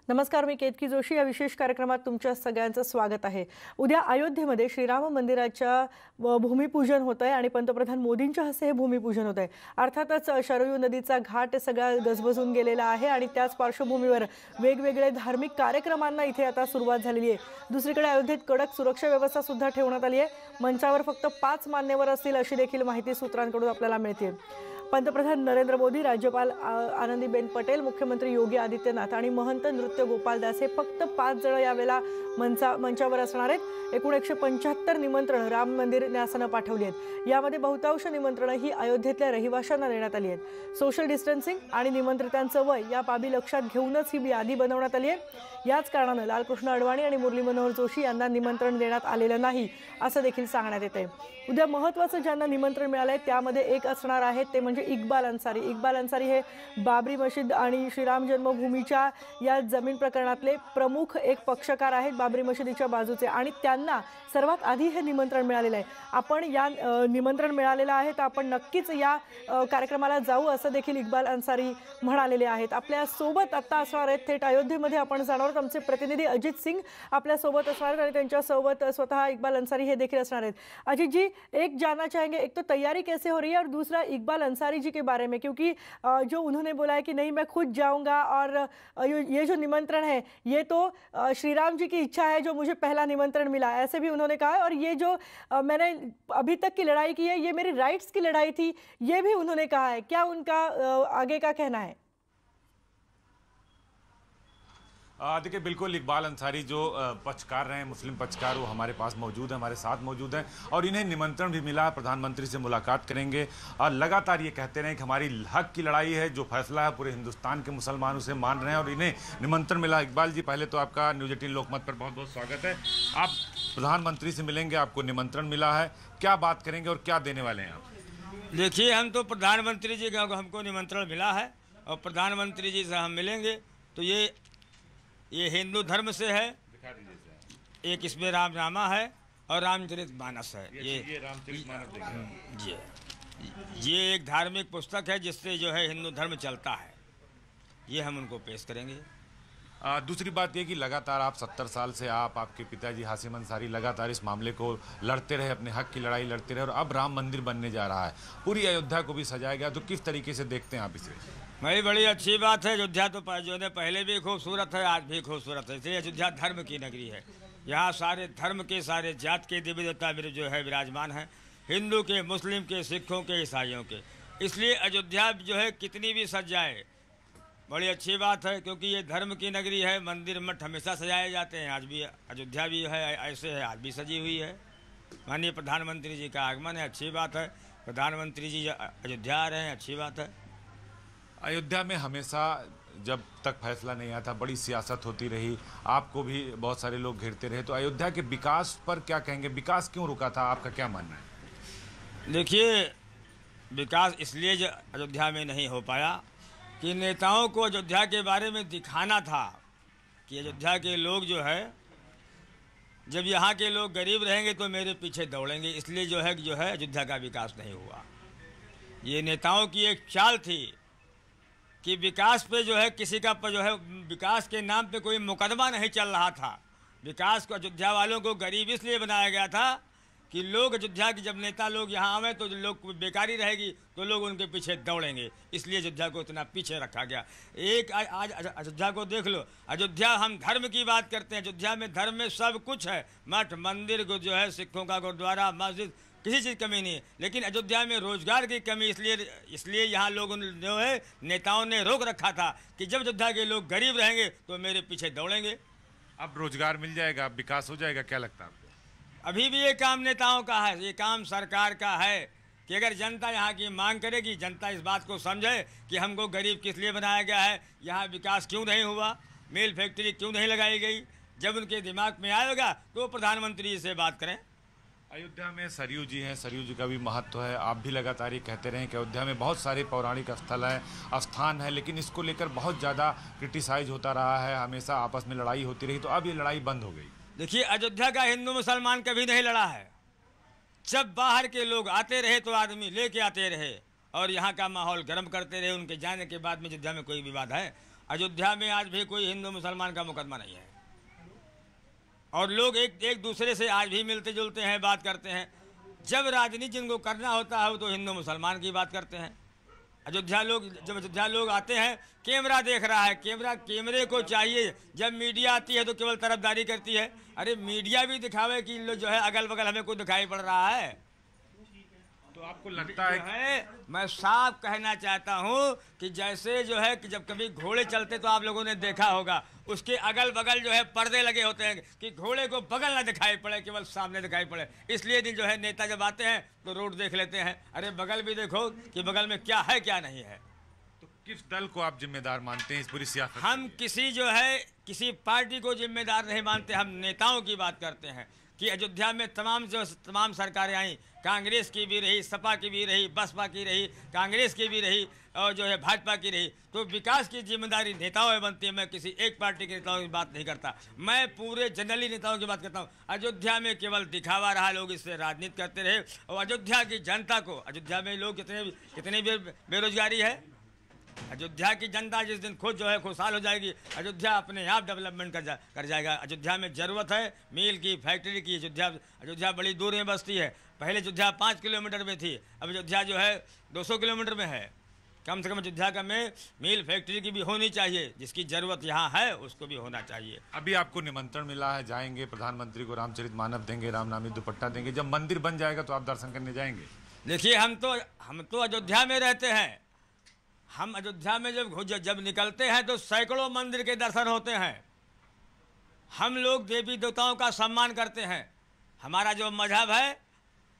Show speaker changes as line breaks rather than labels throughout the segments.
नमस्कार, मी केतकी जोशी. या विशेष कार्यक्रमात तुमच्या सगळ्यांचं स्वागत आहे. उद्या अयोध्येमध्ये श्रीराम मंदिराच्या भूमिपूजन होत आहे आणि पंतप्रधान मोदींच्या हस्ते हे भूमिपूजन होत आहे. अर्थातच शरयू नदीचा घाट सगळा गजबजून गेलेला आहे आणि त्याच पार्श्वभूमीवर वेगवेगळे धार्मिक कार्यक्रमांना इथे आता सुरुवात झालेली आहे. दुसरीकडे अयोध्येत कडक सुरक्षा व्यवस्था सुद्धा ठेवण्यात आली आहे. मंचावर फक्त 5 मान्यवर असतील अशी देखील माहिती सूत्रांकडून आपल्याला मिळते. पंतप्रधान नरेंद्र मोदी, राज्यपाल आनंदीबेन पटेल, मुख्यमंत्री योगी आदित्यनाथ आणि महंत नृत्य गोपालदास हे फक्त 5 जण यावेळेला मंचावर असणार आहेत. एकूण 175 निमंत्रण राम मंदिर न्यासानं पाठवली आहेत. यामध्ये बहुतांश निमंत्रणं ही अयोध्येतल्या रहिवाशांना देण्यात आली आहेत. सोशल डिस्टन्सिंग आणि निमंत्रितांचं वय या बाबी लक्षात घेऊनच ही यादी बनवण्यात आली आहे. याच कारणानं लालकृष्ण अडवाणी आणि मुरली मनोहर जोशी यांना निमंत्रण देण्यात आलेलं नाही असं देखील सांगण्यात येत आहे. उद्या महत्त्वाचं ज्यांना निमंत्रण मिळालंय त्यामध्ये एक असणार आहेत ते म्हणजे इक्बाल अन्सारी. इक्बाल अन्सारी हे बाबरी मशीद आणि श्रीराम जन्मभूमीच्या या जमीन प्रकरणातले प्रमुख एक पक्षकार आहेत, बाबरी मशिदीच्या बाजूचे, आणि त्यांना सर्वात आधी हे निमंत्रण मिळालेलं आहे. आपण या निमंत्रण मिळालेलं आहे तर आपण नक्कीच या कार्यक्रमाला जाऊ असं देखील इक्बाल अन्सारी म्हणालेले आहेत. आपल्या सोबत आता असणार आहेत, थेट अयोध्येमध्ये आपण जाणार आहोत. आमचे प्रतिनिधी अजित सिंग आपल्या सोबत असणार आहेत आणि त्यांच्यासोबत स्वतः इक्बाल अन्सारी हे देखील असणार आहेत. अजित जी, एक जानना चाहेंगे, एक तो तैयारी कैसे हो रही है और दूसरा इकबाल अंसारी जी के बारे में, क्योंकि जो उन्होंने बोला है कि नहीं मैं खुद जाऊंगा और ये जो निमंत्रण है ये तो श्री राम जी की इच्छा है जो मुझे पहला निमंत्रण मिला, ऐसे भी उन्होंने कहा है, और ये जो मैंने अभी तक की लड़ाई की है ये मेरी राइट्स की लड़ाई थी, ये भी उन्होंने कहा है. क्या उनका आगे का कहना है?
देखिए, बिल्कुल इकबाल अंसारी जो पक्षकार रहे हैं, मुस्लिम पक्षकार, वो हमारे पास मौजूद है, हमारे साथ मौजूद हैं और इन्हें निमंत्रण भी मिला, प्रधानमंत्री से मुलाकात करेंगे और लगातार ये कहते रहे कि हमारी हक की लड़ाई है, जो फैसला है पूरे हिंदुस्तान के मुसलमान उसे मान रहे हैं और इन्हें निमंत्रण मिला. इकबाल जी, पहले तो आपका न्यूज़ 18 लोकमत पर बहुत बहुत स्वागत है. आप प्रधानमंत्री से मिलेंगे, आपको निमंत्रण मिला है, क्या बात करेंगे और क्या देने वाले हैं आप?
देखिए, हम तो प्रधानमंत्री जी का हमको निमंत्रण मिला है और प्रधानमंत्री जी से हम मिलेंगे तो ये हिंदू धर्म से है. एक इसमें रामनामा है और रामचरितमानस है.
ये रामचरितमानस
ये एक धार्मिक पुस्तक है जिससे जो है हिंदू धर्म चलता है. ये हम उनको पेश करेंगे.
दूसरी बात ये कि लगातार आप 70 साल से आपके पिताजी हाशिम अंसारी लगातार इस मामले को लड़ते रहे, अपने हक की लड़ाई लड़ते रहे और अब राम मंदिर बनने जा रहा है, पूरी अयोध्या को भी सजाया गया, तो किस तरीके से देखते हैं आप इसे?
भाई, बड़ी अच्छी बात है. अयोध्या तो जो है पहले भी खूबसूरत है, आज भी खूबसूरत है. इसलिए अयोध्या धर्म की नगरी है. यहाँ सारे धर्म के, सारे जात के देवी देवता जो है विराजमान है, हिंदू के, मुस्लिम के, सिखों के, ईसाइयों के. इसलिए अयोध्या जो है कितनी भी सज जाए बड़ी अच्छी बात है, क्योंकि ये धर्म की नगरी है. मंदिर मठ हमेशा सजाए जाते हैं, आज भी अयोध्या भी है ऐसे है, आज भी सजी हुई है. माननीय प्रधानमंत्री जी का आगमन है, अच्छी बात है. प्रधानमंत्री जी अयोध्या आ रहे हैं, अच्छी बात है.
अयोध्या में हमेशा जब तक फैसला नहीं आया था बड़ी सियासत होती रही, आपको भी बहुत सारे लोग घेरते रहे, तो अयोध्या के विकास पर क्या कहेंगे? विकास क्यों रुका था, आपका क्या मानना है?
देखिए, विकास इसलिए अयोध्या में नहीं हो पाया कि नेताओं को अयोध्या के बारे में दिखाना था कि अयोध्या के लोग जो है, जब यहाँ के लोग गरीब रहेंगे तो मेरे पीछे दौड़ेंगे. इसलिए जो है अयोध्या का विकास नहीं हुआ. ये नेताओं की एक चाल थी कि विकास पे जो है किसी का जो है विकास के नाम पे कोई मुकदमा नहीं चल रहा था. विकास को, अयोध्या वालों को गरीब इसलिए बनाया गया था कि लोग अयोध्या के जब नेता लोग यहाँ आवे तो लोग बेकारी रहेगी तो लोग उनके पीछे दौड़ेंगे. इसलिए अयोध्या को इतना पीछे रखा गया. एक आज अयोध्या को देख लो. अयोध्या, हम धर्म की बात करते हैं, अयोध्या में धर्म में सब कुछ है. मठ, मंदिर को जो है, सिखों का गुरुद्वारा, मस्जिद, किसी चीज़ कमी नहीं है. लेकिन अयोध्या में रोजगार की कमी, इसलिए यहाँ लोगों ने जो है नेताओं ने रोक रखा था कि जब अयोध्या के लोग गरीब रहेंगे तो मेरे पीछे दौड़ेंगे.
अब रोजगार मिल जाएगा, अब विकास हो जाएगा, क्या लगता है आपको?
अभी भी ये काम नेताओं का है, ये काम सरकार का है कि अगर जनता यहाँ की मांग करेगी, जनता इस बात को समझे कि हमको गरीब किस लिए बनाया गया है, यहाँ विकास क्यों नहीं हुआ, मिल फैक्ट्री क्यों नहीं लगाई गई, जब उनके दिमाग में आएगा तो प्रधानमंत्री जी से बात करें.
अयोध्या में सरयू जी हैं, सरयू जी का भी महत्व है. आप भी लगातार ये कहते रहे कि अयोध्या में बहुत सारे पौराणिक स्थल हैं, स्थान है, लेकिन इसको लेकर बहुत ज़्यादा क्रिटिसाइज होता रहा है, हमेशा आपस में लड़ाई होती रही, तो अब ये लड़ाई बंद हो गई.
देखिए, अयोध्या का हिंदू मुसलमान कभी नहीं लड़ा है. जब बाहर के लोग आते रहे तो आदमी लेके आते रहे और यहाँ का माहौल गर्म करते रहे. उनके जाने के बाद में अयोध्या में कोई विवाद है? अयोध्या में आज भी कोई हिंदू मुसलमान का मुकदमा नहीं है, और लोग एक दूसरे से आज भी मिलते जुलते हैं, बात करते हैं। जब राजनीति जिनको करना होता है वो तो हिंदू मुसलमान की बात करते हैं। जब अयोध्या लोग आते हैं, कैमरा देख रहा है, कैमरे को चाहिए, जब मीडिया आती है तो केवल तरफदारी करती है। अरे मीडिया भी दिखावे कि इन लोग जो है अगल बगल हमें कोई दिखाई पड़ रहा है।
तो आपको लगता है
मैं साफ कहना चाहता हूं कि जैसे जो है कि जब कभी घोड़े चलते तो आप लोगों ने देखा होगा, उसके अगल बगल जो है पर्दे लगे होते हैं कि घोड़े को बगल ना दिखाई पड़े, केवल सामने दिखाई पड़े। इसलिए जो है नेता जब आते हैं तो रोड देख लेते हैं, अरे बगल भी देखो कि बगल में क्या है क्या नहीं है।
तो किस दल को आप जिम्मेदार मानते हैं इस पूरी सियासत?
हम किसी पार्टी को जिम्मेदार नहीं मानते, हम नेताओं की बात करते हैं कि अयोध्या में तमाम सरकारें आई, कांग्रेस की भी रही, सपा की भी रही, बसपा की रही, कांग्रेस की भी रही और जो है भाजपा की रही, तो विकास की जिम्मेदारी नेताओं में बनती है। मैं किसी एक पार्टी के नेताओं की बात नहीं करता, मैं पूरे जनरली नेताओं की बात करता हूँ। अयोध्या में केवल दिखावा रहा, लोग इससे राजनीति करते रहे, और अयोध्या की जनता को, अयोध्या में लोग कितनी बेरोजगारी है, अयोध्या की जनता जिस दिन खुद जो है खुशहाल हो जाएगी, अयोध्या अपने आप डेवलपमेंट कर जाएगा। अयोध्या में ज़रूरत है मील की, फैक्ट्री की। अयोध्या बड़ी दूर में बसती है, पहले अयोध्या 5 किलोमीटर में थी, अब अयोध्या जो है 200 किलोमीटर में है। कम से कम अयोध्या का में मील फैक्ट्री की भी होनी चाहिए, जिसकी ज़रूरत यहाँ है उसको भी होना चाहिए।
अभी आपको निमंत्रण मिला है, जाएंगे, प्रधानमंत्री को रामचरितमानस देंगे, रामनामी दुपट्टा देंगे, जब मंदिर बन जाएगा तो आप दर्शन करने जाएंगे?
देखिए हम तो अयोध्या में रहते हैं, हम अयोध्या में जब निकलते हैं तो सैकड़ों मंदिर के दर्शन होते हैं। हम लोग देवी देवताओं का सम्मान करते हैं, हमारा जो मजहब है,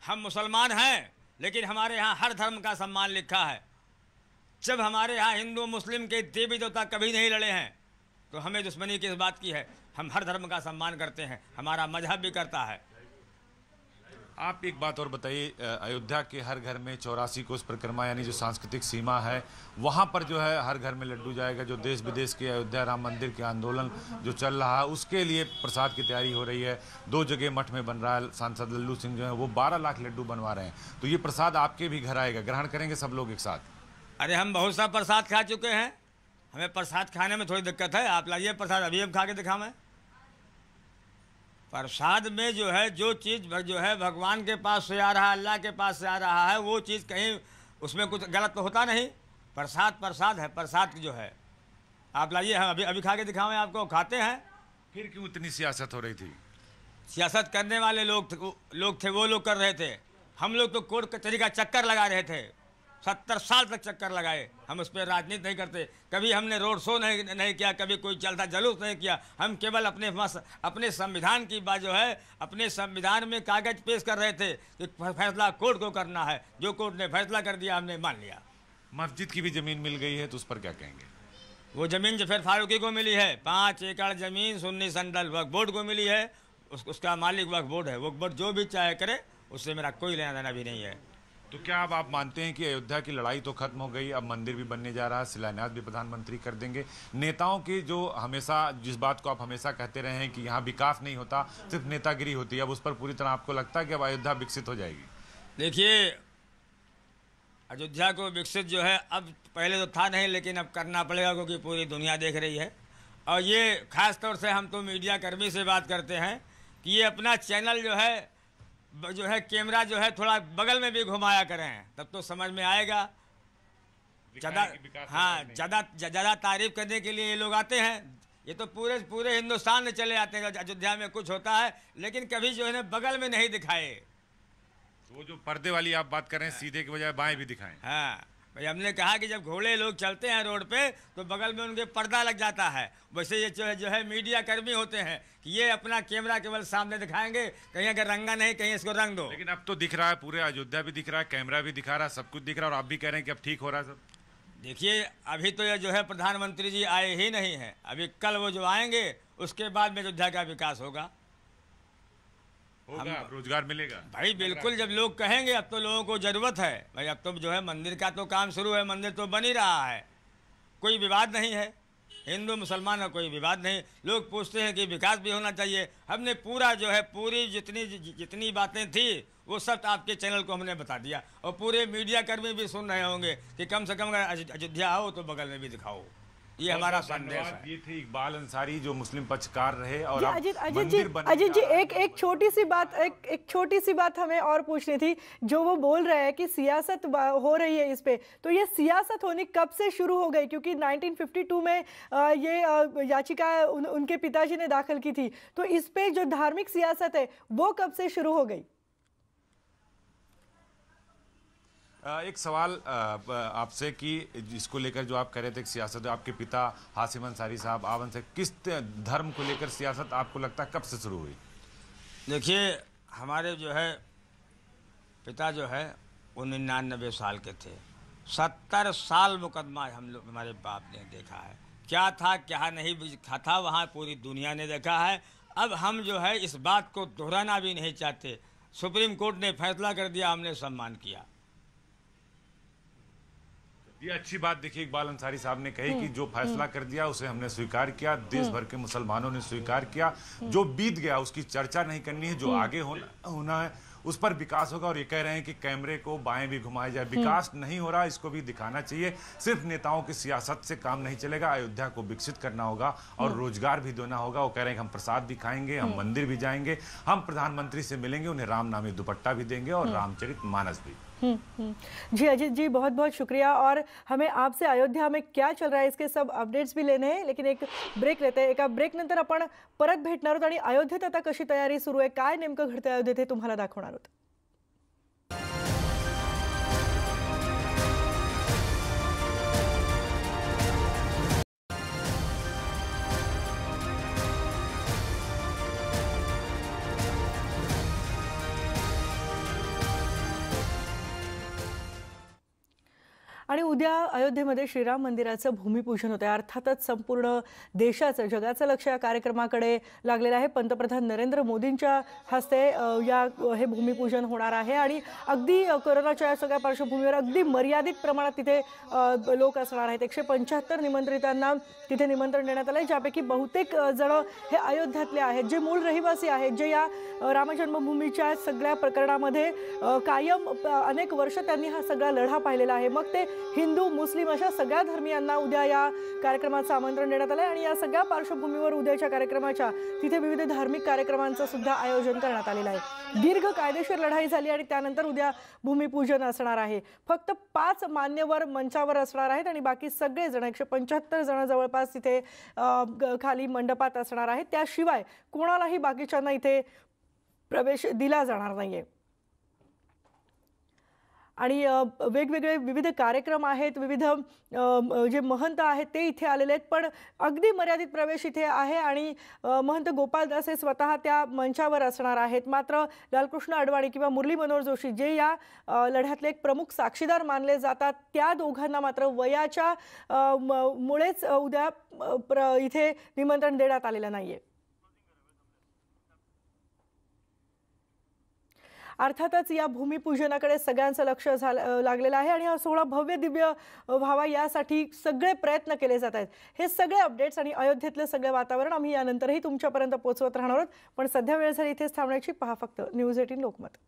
हम मुसलमान हैं लेकिन हमारे यहाँ हर धर्म का सम्मान लिखा है। जब हमारे यहाँ हिंदू मुस्लिम के देवी देवता कभी नहीं लड़े हैं तो हमें दुश्मनी किस बात की है। हम हर धर्म का सम्मान करते हैं, हमारा मजहब भी करता है।
आप एक बात और बताइए, अयोध्या के हर घर में 84 कोस परिक्रमा यानी जो सांस्कृतिक सीमा है, वहाँ पर जो है हर घर में लड्डू जाएगा। जो देश विदेश के अयोध्या राम मंदिर के आंदोलन जो चल रहा है उसके लिए प्रसाद की तैयारी हो रही है। 2 जगह मठ में बन रहा है, सांसद लल्लू सिंह जो है वो 12 लाख लड्डू बनवा रहे हैं। तो ये प्रसाद आपके भी घर आएगा, ग्रहण करेंगे सब लोग एक साथ?
अरे हम बहुत सा प्रसाद खा चुके हैं, हमें प्रसाद खाने में थोड़ी दिक्कत है। आप लाइए प्रसाद, अभी हम खा के दिखाएं। प्रसाद में जो है जो चीज़ जो है भगवान के पास से आ रहा है, अल्लाह के पास से आ रहा है, वो चीज़ कहीं उसमें कुछ गलत तो होता नहीं। प्रसाद है, प्रसाद जो है आप लाइए, हम अभी खा के दिखाएं आपको, खाते हैं।
फिर क्यों इतनी सियासत हो रही थी?
सियासत करने वाले लोग थे, वो लोग कर रहे थे। हम लोग तो कोर्ट कचहरी का चक्कर लगा रहे थे, 70 साल तक चक्कर लगाए। हम उस पर राजनीति नहीं करते, कभी हमने रोड शो नहीं किया, कभी कोई चलता जुलूस नहीं किया। हम केवल अपने संविधान की बात जो है, अपने संविधान में कागज पेश कर रहे थे कि फैसला कोर्ट को करना है। जो कोर्ट ने फैसला कर दिया हमने मान लिया।
मस्जिद की भी ज़मीन मिल गई है तो उस पर क्या कहेंगे?
वो ज़मीन जो फिर फारूकी को मिली है, 5 एकड़ ज़मीन सुन्नी संदल वक्फ बोर्ड को मिली है। उसका मालिक वक्फ बोर्ड है, वक्फ बोर्ड जो भी चाहे करे, उससे मेरा कोई लेना देना भी नहीं है।
तो क्या अब आप मानते हैं कि अयोध्या की लड़ाई तो खत्म हो गई, अब मंदिर भी बनने जा रहा है, शिलान्यास भी प्रधानमंत्री कर देंगे? नेताओं की जो हमेशा जिस बात को आप हमेशा कहते रहे हैं कि यहाँ विकास नहीं होता, सिर्फ नेतागिरी होती है, अब उस पर पूरी तरह आपको लगता है कि अब अयोध्या विकसित हो जाएगी?
देखिए अयोध्या को विकसित जो है अब पहले तो था नहीं, लेकिन अब करना पड़ेगा क्योंकि पूरी दुनिया देख रही है। और ये खास तौर से हम तो मीडिया कर्मी से बात करते हैं कि ये अपना चैनल जो है कैमरा जो है थोड़ा बगल में भी घुमाया करें, तब तो समझ में आएगा। ज़्यादा तारीफ करने के लिए ये लोग आते हैं। ये तो पूरे हिंदुस्तान में चले आते हैं, अयोध्या में कुछ होता है लेकिन कभी जो है ना बगल में नहीं दिखाए।
वो जो पर्दे वाली आप बात कर रहे हैं, सीधे के बजाय बाएं भी दिखाएं।
हाँ भाई, हमने कहा कि जब घोड़े लोग चलते हैं रोड पे तो बगल में उनके पर्दा लग जाता है। वैसे ये जो है मीडिया कर्मी होते हैं कि ये अपना कैमरा केवल सामने दिखाएंगे, कहीं अगर रंगा नहीं कहीं इसको रंग दो।
लेकिन अब तो दिख रहा है, पूरे अयोध्या भी दिख रहा है, कैमरा भी दिखा रहा है, सब कुछ दिख रहा है, और आप भी कह रहे हैं कि अब ठीक हो रहा है सब।
देखिए अभी तो ये जो है प्रधानमंत्री जी आए ही नहीं हैं, अभी कल वो जो आएंगे उसके बाद में अयोध्या का विकास होगा,
रोजगार मिलेगा।
भाई बिल्कुल, जब लोग कहेंगे अब तो लोगों को ज़रूरत है भाई, अब तो जो है मंदिर का तो काम शुरू है, मंदिर तो बन ही रहा है, कोई विवाद नहीं है, हिंदू मुसलमान का कोई विवाद नहीं। लोग पूछते हैं कि विकास भी होना चाहिए। हमने पूरा जो है पूरी जितनी बातें थी वो सब आपके चैनल को हमने बता दिया, और पूरे मीडिया कर्मी भी सुन रहे होंगे कि कम से कम अगर अयोध्या आओ तो बगल में भी दिखाओ। ये हमारा संदेश है।
ये थे इकबाल अंसारी जो मुस्लिम पक्षकार रहे और
जी,
अब
अजीत
मंदिर
जी,
बनने
अजीत जी,
जा रहा है।
एक छोटी सी बात हमें और पूछनी थी। जो वो बोल रहे हैं कि सियासत हो रही है इस पे, तो ये सियासत होनी कब से शुरू हो गई? क्योंकि 1952 में ये याचिका उनके पिताजी ने दाखिल की थी, तो इस पे जो धार्मिक सियासत है वो कब से शुरू हो गई?
एक सवाल आपसे कि इसको लेकर जो आप कह रहे थे कि सियासत, आपके पिता हासिम अंसारी साहब आवन से किस धर्म को लेकर सियासत आपको लगता है कब से शुरू हुई?
देखिए, हमारे जो है पिता जो है वो 99 साल के थे। 70 साल मुकदमा हमारे बाप ने देखा है, क्या था क्या नहीं था, वहाँ पूरी दुनिया ने देखा है। अब हम जो है इस बात को दोहराना भी नहीं चाहते। सुप्रीम कोर्ट ने फैसला कर दिया, हमने सम्मान किया।
ये अच्छी बात देखिए इकबाल अंसारी साहब ने कही कि जो फैसला कर दिया उसे हमने स्वीकार किया, देश भर के मुसलमानों ने स्वीकार किया। जो बीत गया उसकी चर्चा नहीं करनी है, जो आगे होना है उस पर विकास होगा। और ये कह रहे हैं कि कैमरे को बाएं भी घुमाया जाए, विकास नहीं हो रहा, इसको भी दिखाना चाहिए। सिर्फ नेताओं की सियासत से काम नहीं चलेगा, अयोध्या को विकसित करना होगा और रोजगार भी देना होगा। वो कह रहे हैं कि हम प्रसाद भी खाएंगे, हम मंदिर भी जाएंगे, हम प्रधानमंत्री से मिलेंगे, उन्हें राम नामी दुपट्टा भी देंगे और रामचरित मानस भी।
जी अजीत जी, बहुत बहुत शुक्रिया। और हमें आपसे अयोध्या में क्या चल रहा है इसके सब अपडेट्स भी लेने हैं, लेकिन एक ब्रेक लेते हैं। एका ब्रेक नंतर आपण परत भेटणार आहोत आणि अयोध्येत आता कशी तयारी सुरू आहे, काय नेमकं घडतंय अयोध्येत हे तुम्हाला दाखवणार आहोत। आणि उद्या अयोध्येमध्ये श्रीराम मंदिराचं भूमिपूजन होतं आहे। अर्थातच संपूर्ण देशाचं, जगाचं लक्ष या कार्यक्रमाकडे लागलेलं आहे। पंतप्रधान नरेंद्र मोदींच्या हस्ते हे भूमिपूजन होणार आहे आणि अगदी कोरोनाच्या या सगळ्या पार्श्वभूमीवर अगदी मर्यादित प्रमाणात तिथे लोक असणार आहेत। 175 निमंत्रितांना तिथे निमंत्रण देण्यात आलं आहे, ज्यापैकी बहुतेक जण हे अयोध्यातले आहेत, जे मूळ रहिवासी आहेत, जे या रामजन्मभूमीच्या सगळ्या प्रकरणामध्ये कायम अनेक वर्ष त्यांनी हा सगळा लढा पाहिलेला आहे। मग ते हिंदू, मुस्लिम अशा सगळ्या धर्मियांना उद्या या कार्यक्रमाचं आमंत्रण देण्यात आलं आहे आणि या सगळ्या पार्श्वभूमीवर उद्याच्या कार्यक्रमाच्या तिथे विविध धार्मिक कार्यक्रमांचं सुद्धा आयोजन करण्यात आलेलं आहे। दीर्घ कायदेशीर लढाई झाली आणि त्यानंतर उद्या भूमिपूजन असणार आहे। फक्त 5 मान्यवर मंचावर असणार आहेत आणि बाकी सगळे जण 175 जण जवळपास तिथे खाली मंडपात असणार आहेत। त्याशिवाय कोणालाही बाकीच्यांना इथे प्रवेश दिला जाणार नाहीये आणि वेगवेगळे विविध कार्यक्रम आहेत, विविध जे महंत आहेत ते इथे आलेले आहेत, पण अगदी मर्यादित प्रवेश इथे आहे आणि महंत गोपालदास हे स्वतः त्या मंचावर असणार आहेत। मात्र लालकृष्ण अडवाणी किंवा मुरली मनोहर जोशी जे या लढ्यातले एक प्रमुख साक्षीदार मानले जातात, त्या दोघांना मात्र वयाच्या मुळेच उद्या इथे निमंत्रण देण्यात आलेलं नाहीये। अर्थातच या भूमिपूजनाकडे सगळ्यांचं लक्ष लागलेलं आहे आणि हा सोहळा भव्य दिव्य व्हावा यासाठी सगळे प्रयत्न केले जात आहेत। हे सगळे अपडेट्स आणि अयोध्येतले सगळे वातावरण आम्ही यानंतरही तुमच्यापर्यंत पोहोचवत राहणार आहोत, पण सध्या वेळ झाली इथेच थांबण्याची। पहा फक्त न्यूज 18 लोकमत।